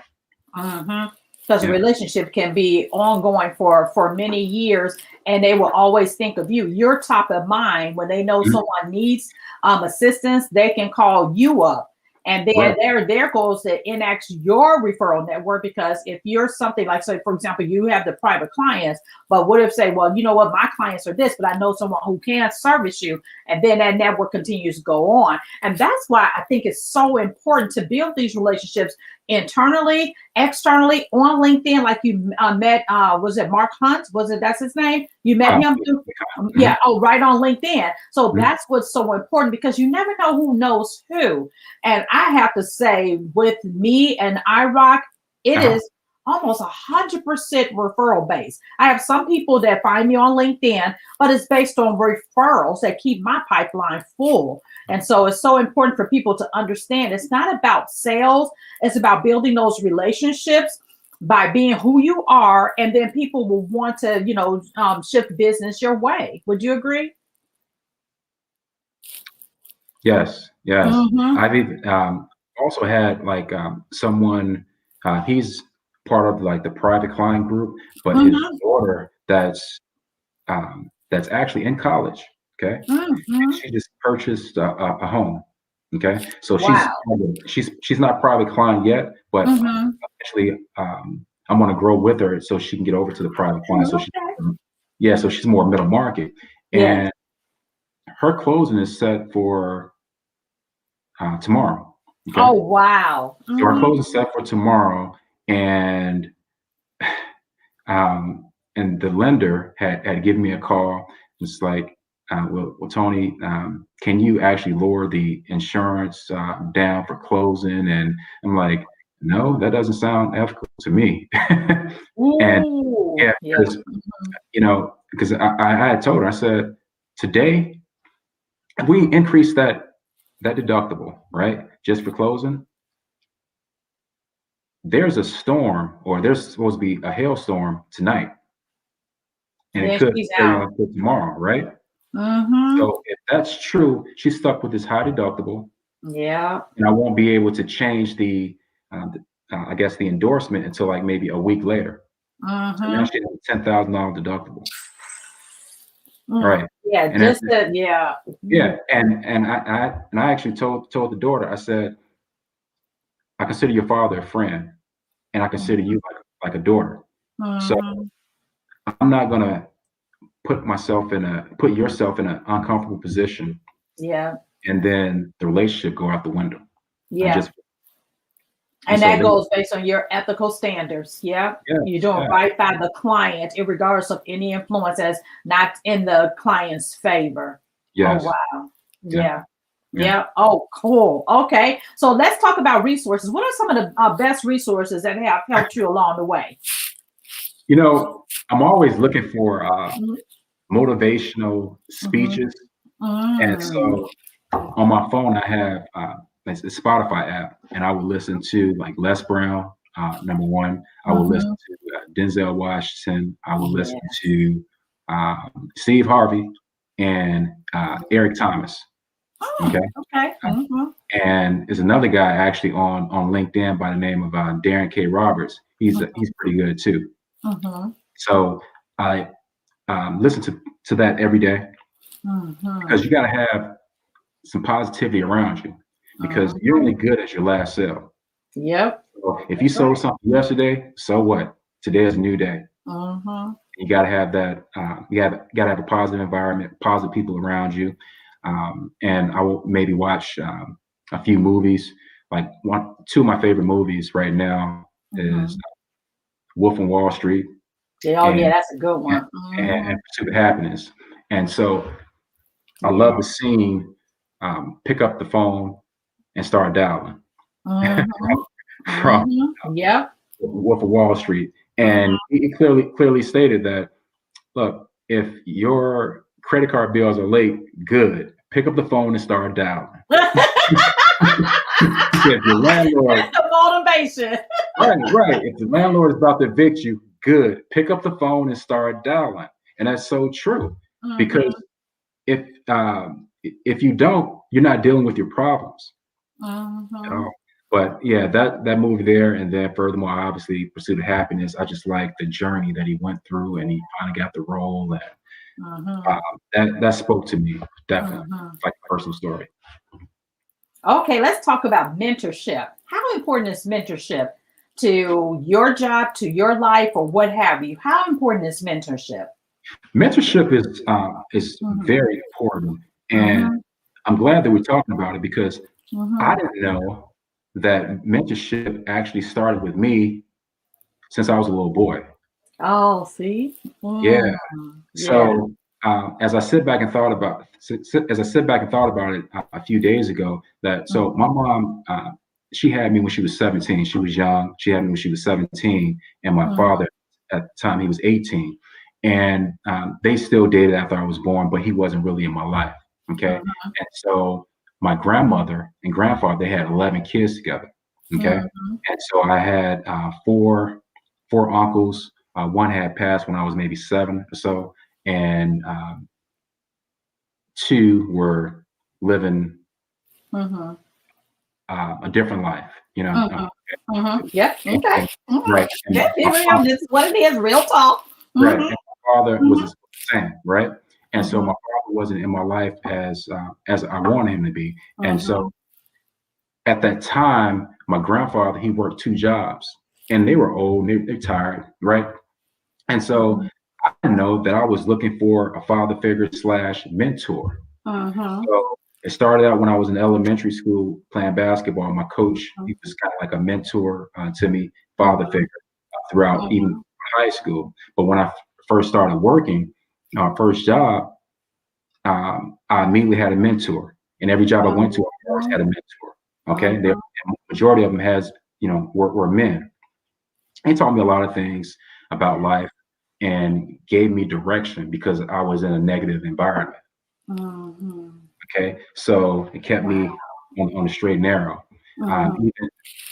Speaker 1: Because a relationship can be ongoing for many years, and they will always think of you. You're top of mind when they know someone needs assistance. They can call you up And then there goes to enact your referral network, because if you're something like, say, for example, you have the private clients, but what if say, well, you know what, my clients are this, but I know someone who can service you. And then that network continues to go on. And that's why I think it's so important to build these relationships internally, externally, on LinkedIn. Like you met, was it Mark Hunt? That's his name? You met him through, yeah. Oh, right, on LinkedIn. So that's what's so important, because you never know who knows who. And I have to say, with me and iRock, it is almost 100% referral based. I have some people that find me on LinkedIn, but it's based on referrals that keep my pipeline full. And so it's so important for people to understand it's not about sales. It's about building those relationships by being who you are. And then people will want to, shift business your way. Would you agree?
Speaker 2: Yes. I've even also had like someone, he's part of like the private client group, but his daughter that's actually in college. Okay. She just purchased a home. Okay. So she's not private client yet, but actually I'm going to grow with her so she can get over to the private client. So so she's more middle market, and her closing is set for tomorrow. Okay?
Speaker 1: Oh, wow.
Speaker 2: So our closing is set for tomorrow, and the lender had given me a call. It's like, well, Tony, can you actually lower the insurance down for closing? And I'm like, no, that doesn't sound ethical to me. Because I had told her, I said, today, if we increase that deductible, right, just for closing, there's a storm, or there's supposed to be a hailstorm tonight, and it could carry on to tomorrow, right? So if that's true, she's stuck with this high deductible.
Speaker 1: Yeah.
Speaker 2: And I won't be able to change the I guess the endorsement until like maybe a week later. So now she has a $10,000 deductible. Right.
Speaker 1: Yeah.
Speaker 2: And And I actually told the daughter, I said, I consider your father a friend, and I consider you like a daughter. So I'm not gonna put yourself in an uncomfortable position.
Speaker 1: Yeah.
Speaker 2: And then the relationship go out the window.
Speaker 1: Yeah. And that goes based on your ethical standards. Yeah. You're doing right by the client, regardless of any influence that's not in the client's favor.
Speaker 2: Yes.
Speaker 1: Oh, wow. Yeah. Oh, cool. Okay. So let's talk about resources. What are some of the best resources that have helped you along the way?
Speaker 2: I'm always looking for motivational speeches. And so on my phone, I have the Spotify app, and I would listen to like Les Brown, number one. I would listen to Denzel Washington. I would listen to Steve Harvey and Eric Thomas. Okay. And there's another guy actually on LinkedIn by the name of Darren K. Roberts. He's pretty good too. So I listen to that every day, because you got to have some positivity around you, because you're only good as your last sale.
Speaker 1: Yep.
Speaker 2: So if you sold something yesterday, so what? Today is a new day. You got to have that. You got to have a positive environment, positive people around you. And I will maybe watch a few movies. Like two of my favorite movies right now is Wolf of Wall Street.
Speaker 1: That's a good one.
Speaker 2: And Pursuit of Happiness. And so I love the scene, pick up the phone and start dialing from Wolf of Wall Street. And he clearly stated that, look, if your credit card bills are late, good. Pick up the phone and start dialing. If your landlord,
Speaker 1: that's the motivation.
Speaker 2: Right. If the landlord is about to evict you, good. Pick up the phone and start dialing. And that's so true. Because if you don't, you're not dealing with your problems at all. But yeah, that movie there, and then furthermore, obviously, Pursuit of Happiness. I just like the journey that he went through, and he finally got the role, and that spoke to me definitely, like a personal story.
Speaker 1: Okay, let's talk about mentorship. How important is mentorship to your job, to your life, or what have you? How important is mentorship?
Speaker 2: Mentorship is
Speaker 1: Mhm,
Speaker 2: very important, and
Speaker 1: mhm,
Speaker 2: I'm glad that we're talking about it because I
Speaker 1: mhm.
Speaker 2: didn't know that mentorship actually started with me since I was a little boy.
Speaker 1: Oh, see?
Speaker 2: Yeah.
Speaker 1: Yeah.
Speaker 2: So as I sit back and thought about as I sit back and thought about it a few days ago, that so my
Speaker 1: Mhm,
Speaker 2: mom she had me when she was 17. She was young. She had me when she was 17, and my
Speaker 1: mhm,
Speaker 2: father at the time he was 18, and they still dated after I was born, but he wasn't really in my life. Okay,
Speaker 1: mhm,
Speaker 2: and so my grandmother and grandfather they had 11 kids together. Okay,
Speaker 1: mhm,
Speaker 2: and so I had four uncles. One had passed when I was maybe 7 or so, and two were living
Speaker 1: mhm,
Speaker 2: a different life, you know.
Speaker 1: mhm, mhm. Yep.
Speaker 2: And,
Speaker 1: Okay.
Speaker 2: and-
Speaker 1: Mhm.
Speaker 2: right, and
Speaker 1: Yep.
Speaker 2: my
Speaker 1: Here we
Speaker 2: father,
Speaker 1: go. This is what it is. Real talk.
Speaker 2: right,
Speaker 1: Mhm,
Speaker 2: and my father was
Speaker 1: mhm,
Speaker 2: the same, right. And so my
Speaker 1: mhm,
Speaker 2: father wasn't in my life as I wanted him to be, and so
Speaker 1: mhm,
Speaker 2: at that time, my grandfather he worked 2 jobs, and they were old, they're tired, right. And so
Speaker 1: mhm,
Speaker 2: I didn't know that I was looking for a father figure slash mentor.
Speaker 1: mhm,
Speaker 2: So it started out when I was in elementary school playing basketball. My coach, he was kind of like a mentor to me, father
Speaker 1: mhm,
Speaker 2: figure throughout even
Speaker 1: mhm,
Speaker 2: high school. But when I first started working, our first job, I immediately had a mentor. And every job I went to, I always
Speaker 1: mhm,
Speaker 2: had a mentor. Okay, the
Speaker 1: mhm,
Speaker 2: majority of them has, were men. He taught me a lot of things about life and gave me direction because I was in a negative environment.
Speaker 1: mhm.
Speaker 2: Okay, so it kept
Speaker 1: Wow.
Speaker 2: me on the straight and narrow. Um,
Speaker 1: Mhm,
Speaker 2: even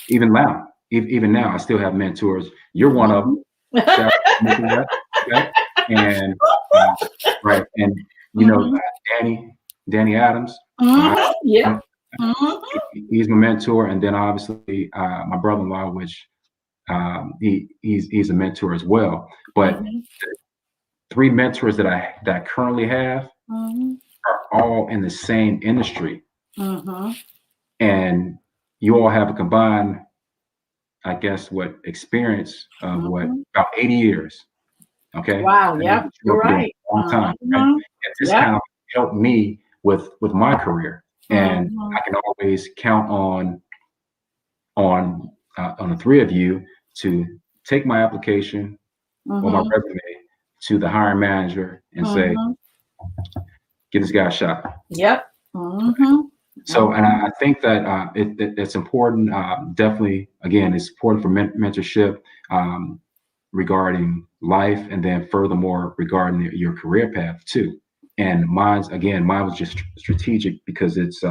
Speaker 2: even now, even now, I still have mentors. You're one of them.
Speaker 1: mhm.
Speaker 2: Shout out to Nickquolette, okay? And uh, right, and
Speaker 1: Mhm,
Speaker 2: Danny Adams. I,
Speaker 1: mhm. Yep. Mhm,
Speaker 2: he's my mentor, and then obviously my brother-in-law, which he's a mentor as well. But
Speaker 1: mhm,
Speaker 2: the three mentors that I currently have
Speaker 1: mhm,
Speaker 2: are all in the same industry,
Speaker 1: mhm,
Speaker 2: and you all have a combined, I guess, what experience of what
Speaker 1: mhm.
Speaker 2: about 80 years. Okay,
Speaker 1: Wow.
Speaker 2: that means
Speaker 1: Yep.
Speaker 2: that you
Speaker 1: You're
Speaker 2: all been doing
Speaker 1: right.
Speaker 2: it a long time. Okay,
Speaker 1: Mhm.
Speaker 2: and this
Speaker 1: Yep.
Speaker 2: kind of helped me with my career, and
Speaker 1: Mhm,
Speaker 2: I can always count on the three of you to take my application or my
Speaker 1: mhm,
Speaker 2: resume to the hiring manager and say,
Speaker 1: mhm.
Speaker 2: give this guy a shot.
Speaker 1: Yep. Mhm.
Speaker 2: So, and
Speaker 1: Mhm.
Speaker 2: I think that it's important. Definitely, again, it's important for mentorship regarding life, and then furthermore regarding your career path too. And mine was just strategic because it's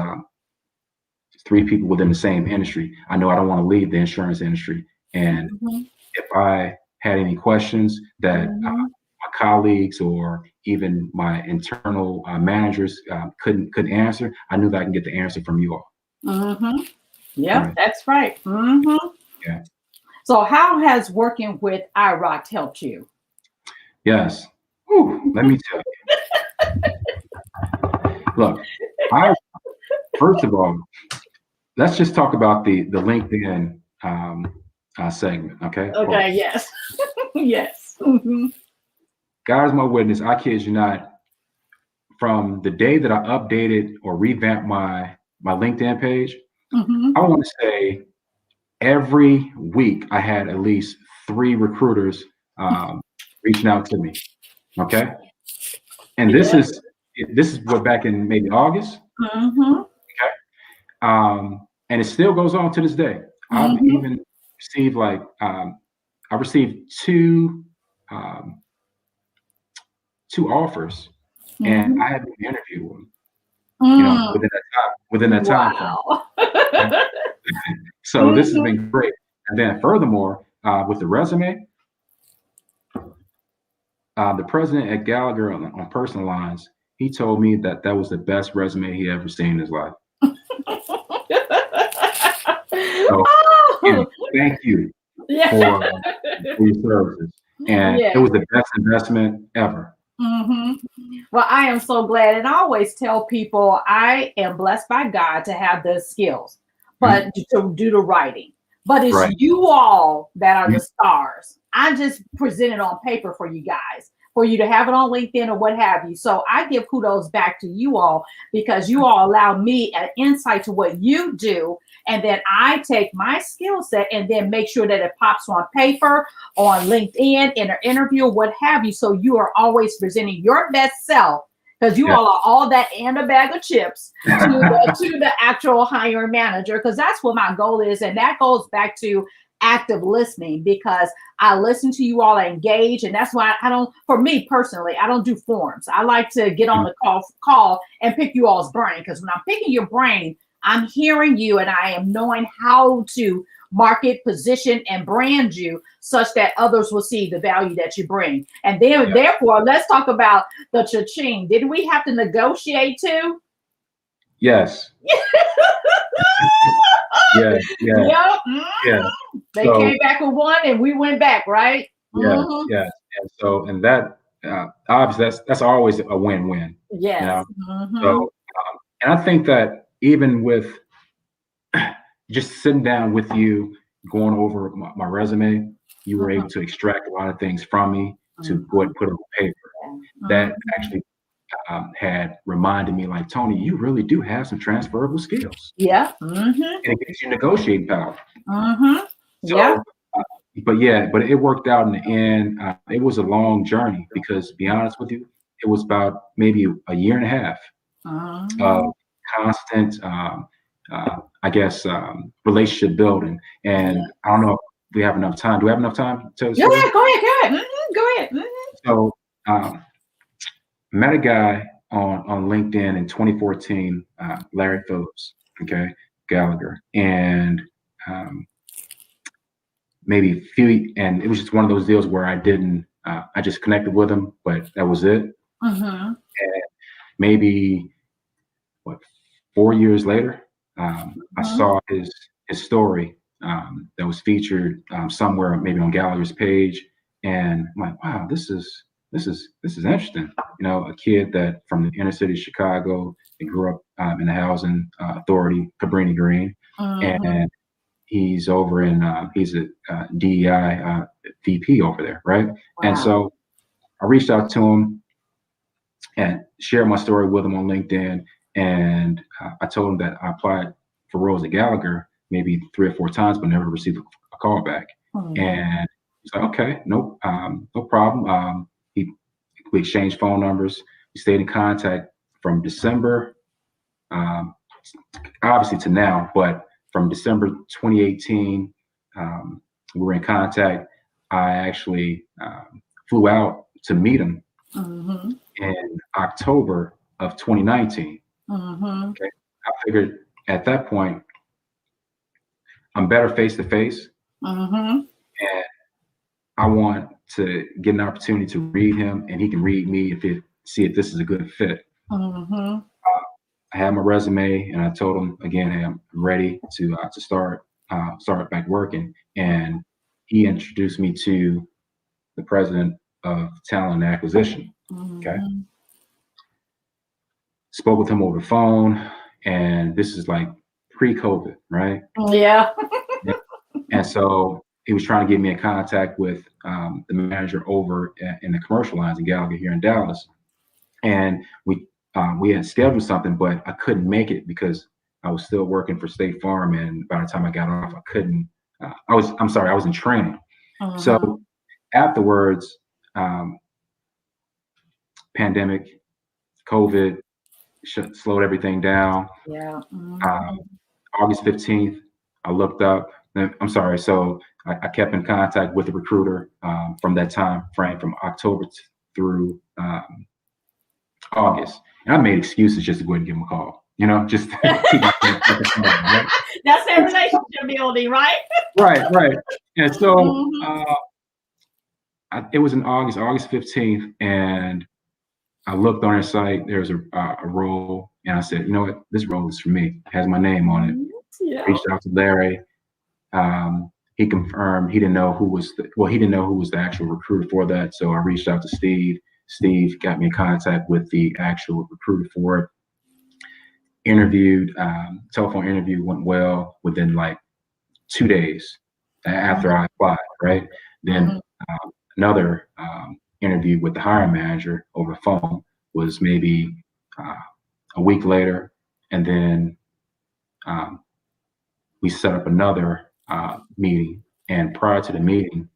Speaker 2: three people within the same industry. I know I don't want to leave the insurance industry, and
Speaker 1: Mhm.
Speaker 2: if I had any questions that
Speaker 1: Mhm.
Speaker 2: my colleagues or even my internal managers couldn't answer, I knew that I can get the answer from you all.
Speaker 1: Mhm. Yep,
Speaker 2: Right.
Speaker 1: that's right. Mhm.
Speaker 2: Yeah.
Speaker 1: So how has working with iRock helped you?
Speaker 2: Yes. Whew, let me tell you. Look, I first of all, let's just talk about the LinkedIn segment. Okay.
Speaker 1: Okay, yes. Yes. Mhm.
Speaker 2: God is my witness. I kid you not. From the day that I updated or revamped my LinkedIn page, I
Speaker 1: Mhm.
Speaker 2: want to say every week I had at least three recruiters um, reaching out to me. Okay, and
Speaker 1: Yep.
Speaker 2: this is what back in maybe August.
Speaker 1: Mhm.
Speaker 2: Okay, and it still goes on to this day. I've
Speaker 1: Mhm.
Speaker 2: even received I received um, two offers, and
Speaker 1: Mhm.
Speaker 2: I haven't even interviewed them.
Speaker 1: Mm.
Speaker 2: Within that time frame.
Speaker 1: Wow.
Speaker 2: Okay? So this has
Speaker 1: Mhm.
Speaker 2: been great. And then furthermore, with the resume, the president at Gallagher on personal lines, he told me that that was the best resume he ever seen in his life. So again,
Speaker 1: Oh,
Speaker 2: thank you
Speaker 1: yeah.
Speaker 2: for your services. And it
Speaker 1: Yeah.
Speaker 2: was the best investment ever.
Speaker 1: hmm Well, I am so glad. And I always tell people I am blessed by God to have the skills,
Speaker 2: Mhm.
Speaker 1: but to do the writing. But it's
Speaker 2: Right.
Speaker 1: you all that are
Speaker 2: Mhm.
Speaker 1: the stars. I just present it on paper for you guys, for you to have it on LinkedIn or what have you. So I give kudos back to you all because you all allow me an insight to what you do. And then I take my skill set and then make sure that it pops on paper, on LinkedIn, in an interview, what have you. So you are always presenting your best self because you
Speaker 2: Yeah.
Speaker 1: all are all that and a bag of chips to the actual hiring manager, because that's what my goal is. And that goes back to active listening, because I listen to you all, engage, and that's why I don't, for me personally, I don't do forms. I like to get on the call and pick you all's brain, because when I'm picking your brain, I'm hearing you and I am knowing how to market, position, and brand you such that others will see the value that you bring. And then,
Speaker 2: Yeah.
Speaker 1: therefore, let's talk about the cha-ching. Did we have to negotiate too?
Speaker 2: Yes. Yeah. Yeah.
Speaker 1: Yep.
Speaker 2: Yeah.
Speaker 1: They
Speaker 2: So
Speaker 1: came back with one and we went back, right?
Speaker 2: yes, yes. And so, and that obviously that's always a win-win, you
Speaker 1: Yes.
Speaker 2: know. So, and I think that even with just sitting down with you, going over my resume, you were able to extract a lot of things from me to go ahead and put it on paper. That actually had reminded me, like, Tony, you really do have some transferable skills,
Speaker 1: Yeah.
Speaker 2: and it gives you negotiating power.
Speaker 1: Yeah.
Speaker 2: So, but yeah, but it worked out in the end. It was a long journey because, to be honest with you, it was about maybe a year and a half of constant, I guess, relationship building. And I don't know if we have enough time. Do we have enough time to tell the
Speaker 1: Yeah.
Speaker 2: story?
Speaker 1: Go ahead. Go ahead. Go ahead.
Speaker 2: So, met a guy on LinkedIn in 2014, Larry Phillips, okay, Gallagher, and um, maybe a few, and it was just one of those deals where I didn't, I just connected with him, but that was it. And maybe what, 4 years later, I saw his story that was featured somewhere, maybe on Gallagher's page, and I'm like, wow, this is interesting. You know, a kid that from the inner city of Chicago, that grew up in the housing authority, Cabrini Green, and he's over in he's a DEI VP over there, right? And
Speaker 1: Wow.
Speaker 2: so I reached out to him and shared my story with him on LinkedIn. And I told him that I applied for roles at Gallagher maybe 3 or 4 times, but never received a call back. And he's like, okay, no problem. We exchanged phone numbers. We stayed in contact from December, um, obviously to now, but from December 2018, we were in contact. I actually flew out to meet him in October of 2019. Okay. I figured at that point, I'm better face to face, and I want to get an opportunity to read him, and he can read me see if this is a good fit. I had my resume, and I told him again, hey, I'm ready to start back working. And he introduced me to the president of talent acquisition. Okay, spoke with him over the phone, and this is like pre-COVID, right?
Speaker 1: Yeah.
Speaker 2: And so he was trying to get me in contact with the manager over in the commercial lines in Gallagher here in Dallas. And we had scheduled something, but I couldn't make it because I was still working for State Farm. And by the time I got off, I couldn't. I'm sorry, I was in training. So afterwards, pandemic, COVID slowed everything down.
Speaker 1: Yeah.
Speaker 2: August 15th, I looked up. I'm sorry. So I kept in contact with the recruiter from that time frame, from October through August. And I made excuses just to go ahead and give him a call. You know, just to keep my right?
Speaker 1: That's that relationship building, right?
Speaker 2: Right. And so it was in August 15th, and I looked on their site. There was a role, and I said, you know what, this role is for me. It has my name on it.
Speaker 1: Yeah.
Speaker 2: Reached out to Larry. He confirmed he didn't know who was he didn't know who was the actual recruiter for that. So I reached out to Steve. Steve got me in contact with the actual recruiter for it. Interviewed, telephone interview went well within like 2 days after I applied, right? Then another interview with the hiring manager over the phone was maybe a week later. And then we set up another meeting. And prior to the meeting,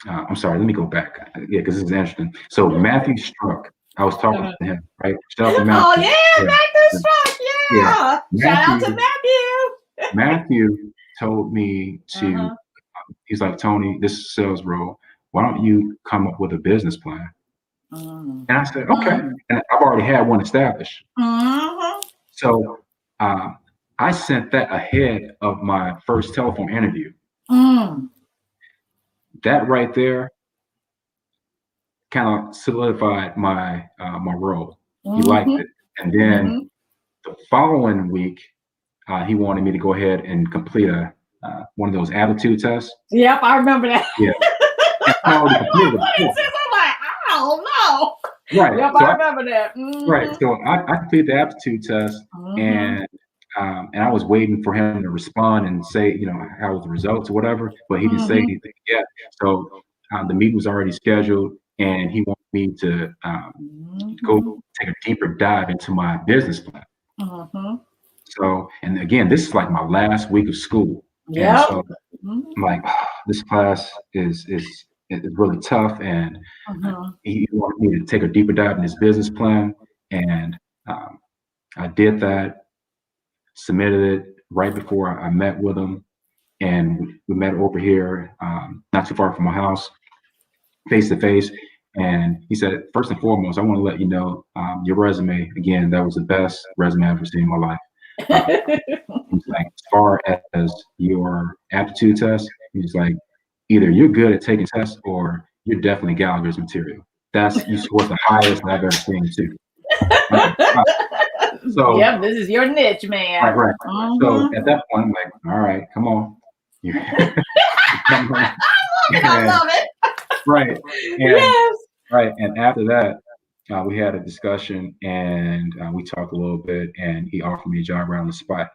Speaker 2: I'm sorry, let me go back. Yeah, because this is interesting. So Matthew Struck, I was talking to him, right? Shout out to Matthew.
Speaker 1: Oh yeah, Matthew Struck, yeah. Shout out to Matthew.
Speaker 2: Matthew told me to, he's like, Tony, this is a sales role. Why don't you come up with a business plan? And I said, okay. And I've already had one established. So I sent that ahead of my first telephone interview. That right there kind of solidified my my role. He liked it. And then the following week, he wanted me to go ahead and complete a one of those aptitude tests.
Speaker 1: Yep, I remember that.
Speaker 2: Yeah. I already completed it.
Speaker 1: I'm like, I don't know.
Speaker 2: Right.
Speaker 1: Yep,
Speaker 2: So
Speaker 1: I remember that.
Speaker 2: Right. So I completed the aptitude test, and I was waiting for him to respond and say, you know, how was the results or whatever, but he didn't say anything yet. So the meeting was already scheduled, and he wanted me to go take a deeper dive into my business plan. So, and again, this is like my last week of school. Yeah. So I'm like, oh, this class is really tough, and he wanted me to take a deeper dive in his business plan, and I did that, submitted it right before I met with him, and we met over here, not too far from my house, face to face. And he said, first and foremost, I want to let you know your resume, again, that was the best resume I've ever seen in my life. He's like, as far as your aptitude test, he's like, either you're good at taking tests or you're definitely Gallagher's material. You scored the highest I've ever seen too. So
Speaker 1: yeah, this is your niche, man.
Speaker 2: Right. So at that point, I'm like, all right, come on.
Speaker 1: I love it.
Speaker 2: Right. And,
Speaker 1: yes.
Speaker 2: Right. And after that, we had a discussion, and we talked a little bit, and he offered me a job right on the spot.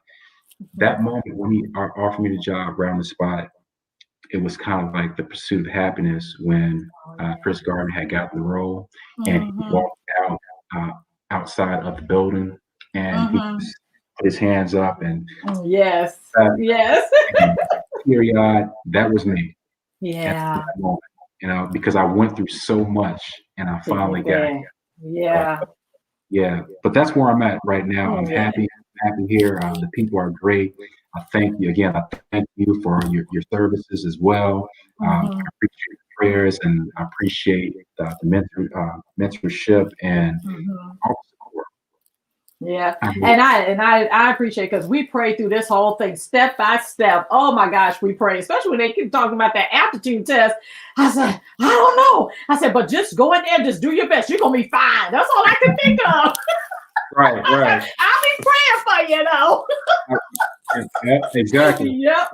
Speaker 2: That moment when he offered me the job right on the spot, it was kind of like the pursuit of happiness when Chris Gardner had gotten the role, and he walked out outside of the building, and he just put his hands up, and
Speaker 1: yes,
Speaker 2: teary-eyed. That was me.
Speaker 1: Yeah.
Speaker 2: That moment, you know, because I went through so much, and I finally got it. Yeah. But that's where I'm at right now. I'm happy here. The people are great. I thank you again. I thank you for your services as well. I appreciate the prayers, and I appreciate the mentorship and all the support.
Speaker 1: Yeah, and I appreciate, because we prayed through this whole thing step by step. Oh my gosh, we prayed, especially when they keep talking about that aptitude test. I said, I don't know. I said, but just go in there, just do your best. You're gonna be fine. That's all I can think of.
Speaker 2: Right.
Speaker 1: I'll be praying for you, though.
Speaker 2: Exactly.
Speaker 1: Yep.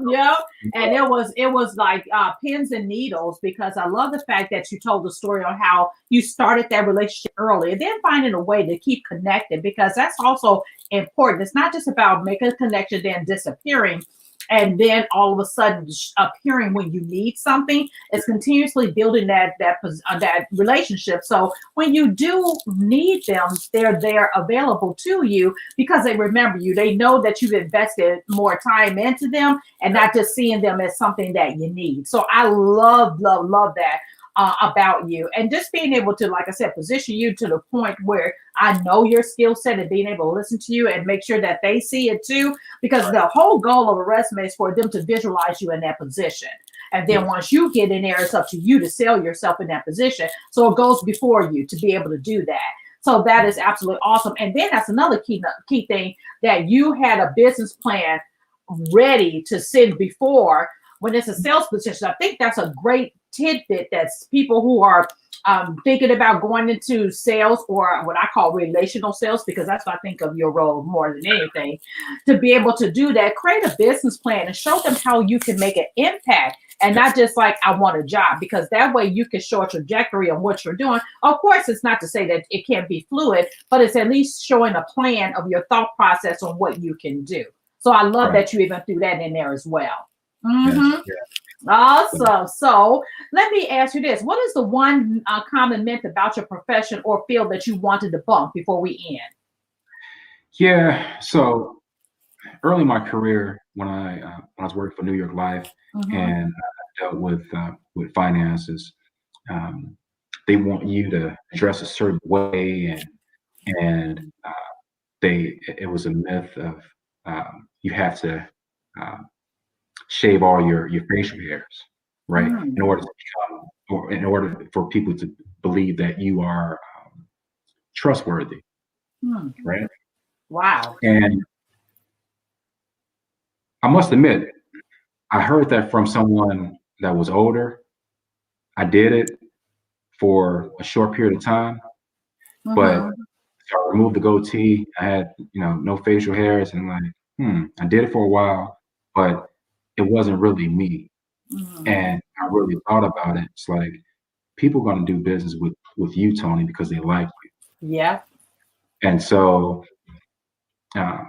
Speaker 1: And it was like pins and needles, because I love the fact that you told the story on how you started that relationship early, and then finding a way to keep connected, because that's also important. It's not just about making a connection then disappearing, and then all of a sudden appearing when you need something. It's continuously building that relationship. So when you do need them, they're there available to you, because they remember you. They know that you've invested more time into them, and not just seeing them as something that you need. So I love that about you, and just being able to, like I said, position you to the point where I know your skill set, and being able to listen to you and make sure that they see it too, because the whole goal of a resume is for them to visualize you in that position. And then once you get in there, it's up to you to sell yourself in that position. So it goes before you to be able to do that. So that is absolutely awesome. And then that's another key thing, that you had a business plan ready to send before. When it's a sales position, I think that's a great tidbit that's people who are thinking about going into sales, or what I call relational sales, because that's what I think of your role more than anything, to be able to do that, create a business plan and show them how you can make an impact, and not just like, I want a job, because that way you can show a trajectory on what you're doing. Of course, it's not to say that it can't be fluid, but it's at least showing a plan of your thought process on what you can do. So I love that you even threw that in there as well.
Speaker 2: Yes.
Speaker 1: Awesome. So let me ask you this. What is the one common myth about your profession or field that you wanted to debunk before we end?
Speaker 2: Yeah. So early in my career, when I was working for New York Life and I dealt with finances, they want you to dress a certain way, and it was a myth of you have to shave all your facial hairs, right? In order to become, or in order for people to believe that you are trustworthy, right?
Speaker 1: Wow.
Speaker 2: And I must admit, I heard that from someone that was older. I did it for a short period of time, but so I removed the goatee. I had, no facial hairs, and I'm like, I did it for a while, but it wasn't really me. And I really thought about it. It's like, people are going to do business with you, Tony, because they like you.
Speaker 1: Yeah.
Speaker 2: And so I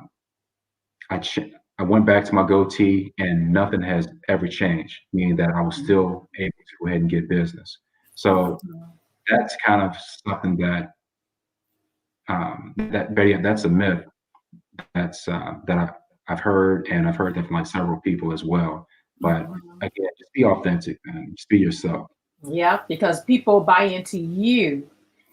Speaker 2: went back to my goatee, and nothing has ever changed, meaning that I was still able to go ahead and get business. So that's kind of something that that's a myth that I've heard, and I've heard that from like several people as well. But again, just be authentic, man. Just be yourself.
Speaker 1: Yeah, because people buy into you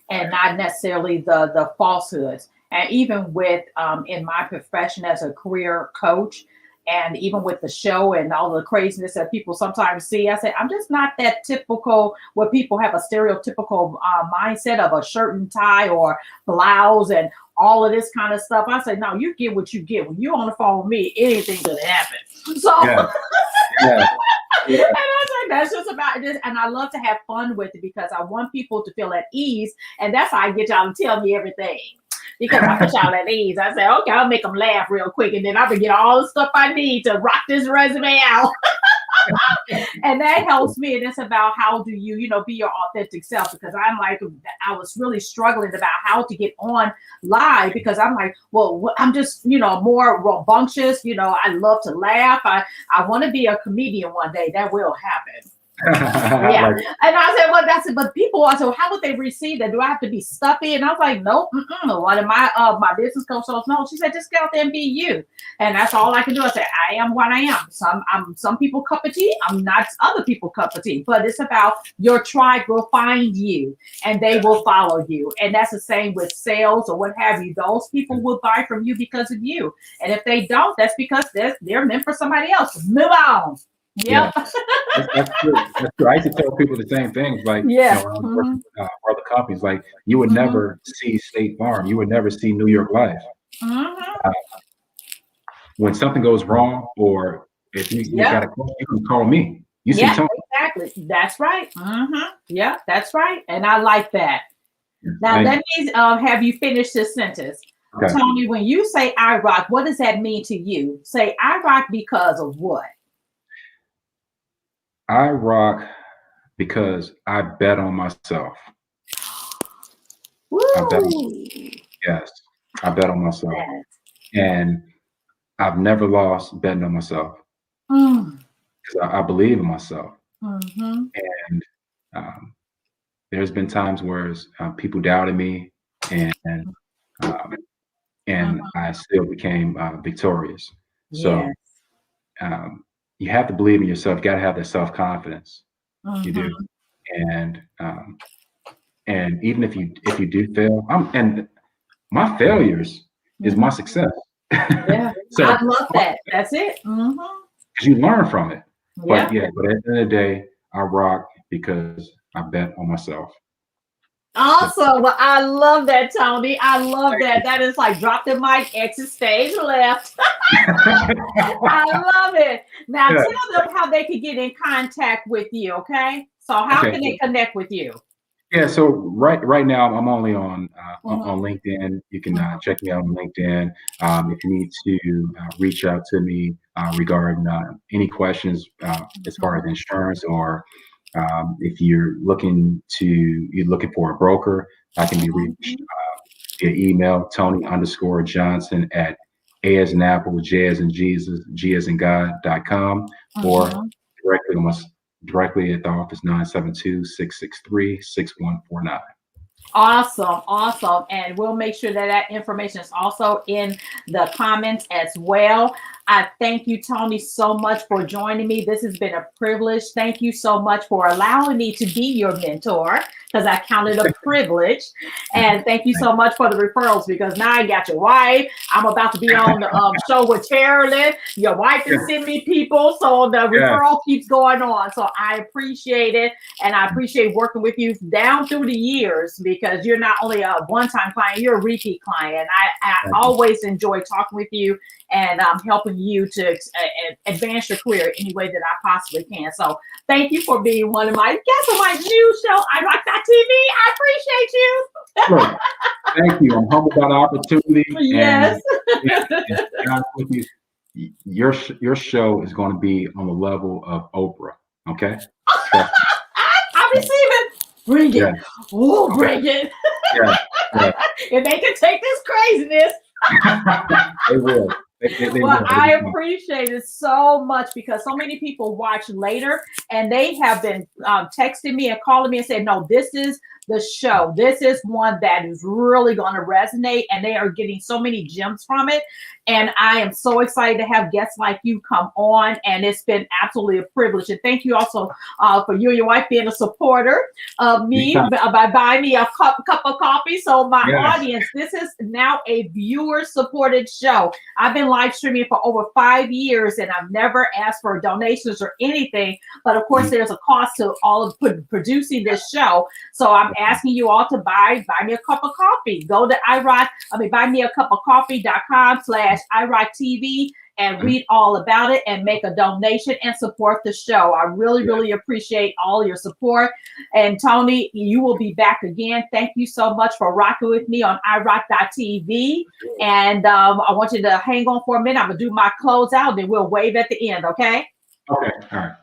Speaker 1: and not necessarily the falsehoods. And even with in my profession as a career coach, and even with the show and all the craziness that people sometimes see, I say, I'm just not that typical, where people have a stereotypical mindset of a shirt and tie or blouse and all of this kind of stuff. I say, no, you get what you get. When you're on the phone with me, anything could happen. So
Speaker 2: Yeah.
Speaker 1: and I was like, that's just about this. And I love to have fun with it, because I want people to feel at ease. And that's how I get y'all to tell me everything, because I put y'all at ease. I say, okay, I'll make them laugh real quick, and then I can get all the stuff I need to rock this resume out. And that helps me. And it's about how do you, be your authentic self, because I'm like, I was really struggling about how to get on live, because I'm like, well, I'm just, more rambunctious. I love to laugh. I want to be a comedian one day. That will happen. Yeah. And I said, well, that's it. But people are, so how would they receive that? Do I have to be stuffy? And I was like, nope. One of my business coach told, no, she said, just get out there and be you. And that's all I can do. I said, I am what I am. Some people cup of tea. I'm not other people cup of tea, but it's about your tribe will find you and they will follow you. And that's the same with sales or what have you. Those people will buy from you because of you. And if they don't, that's because they're meant for somebody else. Move on. Yep.
Speaker 2: Yeah, that's true. That's true. I used to tell people the same things, like, when I was working for other companies, like, you would never see State Farm, you would never see New York Life. When something goes wrong, or if you got a question, you can call me. You see, Tony.
Speaker 1: Exactly. That's right. Yeah, that's right. And I like that. Now, let me have you finish this sentence. Okay. Tony, when you say iRock, what does that mean to you? Say iRock because of what?
Speaker 2: iRock because I bet on myself. I bet on myself. And I've never lost betting on myself. Because I believe in myself. And there's been times where people doubted me, and I still became victorious. So you have to believe in yourself. You got to have that self-confidence. You do. And even if you do fail, and my failures is my success.
Speaker 1: So I love that. That's it.
Speaker 2: Because you learn from it. But at the end of the day, I rock because I bet on myself.
Speaker 1: Awesome. Well, I love that, Tony. I love that. That is like drop the mic, exit stage left. I love it. Now tell them how they can get in contact with you, okay? So how
Speaker 2: Okay.
Speaker 1: can they connect with you?
Speaker 2: Yeah, so right now I'm only on
Speaker 1: Mhm.
Speaker 2: on LinkedIn. You can
Speaker 1: Mhm.
Speaker 2: check me out on LinkedIn. If you need to reach out to me regarding any questions as far as
Speaker 1: Mhm.
Speaker 2: insurance, or if you're looking for a broker, I can be reached
Speaker 1: Mhm.
Speaker 2: via email, Tony_Johnson at A as in Apple, J as in Jesus, G as in God.com, or
Speaker 1: Mhm.
Speaker 2: directly directly at the office 972-663-6149.
Speaker 1: Awesome, awesome. And we'll make sure that that information is also in the comments as well. I thank you, Tony, so much for joining me. This has been a privilege. Thank you so much for allowing me to be your mentor, because I count it a privilege. And thank you so much for the referrals, because now I got your wife. I'm about to be on the show with Carolyn. Your wife
Speaker 2: Yeah,
Speaker 1: is sending me people. So the
Speaker 2: yeah,
Speaker 1: referral keeps going on. So I appreciate it. And I appreciate working with you down through the years, because you're not only a one-time client, you're a repeat client. I
Speaker 2: thank you.
Speaker 1: always enjoy talking with you and helping you to advance your career any way that I possibly can. So thank you for being one of my guests on my new show, iRock.TV. I appreciate you.
Speaker 2: Look, thank you. I'm humbled by the opportunity, and
Speaker 1: Yes.
Speaker 2: and to be honest with you, your show is going to be on the level of Oprah. Okay, trust me.
Speaker 1: I receive it. Bring
Speaker 2: Yeah.
Speaker 1: it. Oh,
Speaker 2: Okay.
Speaker 1: bring it.
Speaker 2: Yeah. Yeah.
Speaker 1: If they can take this craziness.
Speaker 2: They will. They
Speaker 1: Well,
Speaker 2: will.
Speaker 1: I appreciate it so much, because so many people watch later and they have been texting me and calling me and saying, no, this is the show. This is one that is really going to resonate, and they are getting so many gems from it. And I am so excited to have guests like you come on, and it's been absolutely a privilege. And thank you also for you and your wife being a supporter of me
Speaker 2: Anytime.
Speaker 1: by buying me a cup of coffee. So my
Speaker 2: Yes.
Speaker 1: audience, this is now a viewer supported show. I've been live streaming for over 5 years, and I've never asked for donations or anything. But of course,
Speaker 2: Mhm.
Speaker 1: there's a cost to all of producing this show. So I'm asking you all to buy me a cup of coffee. Go to buy me a cup of coffee.com/iRockTV and
Speaker 2: Mhm.
Speaker 1: read all about it and make a donation and support the show. I really,
Speaker 2: Yeah.
Speaker 1: really appreciate all your support. And Tony, you will be back again. Thank you so much for rocking with me on iRock.TV. And I want you to hang on for a minute. I'm going to do my close out, and we'll wave at the end, okay?
Speaker 2: Okay. All right.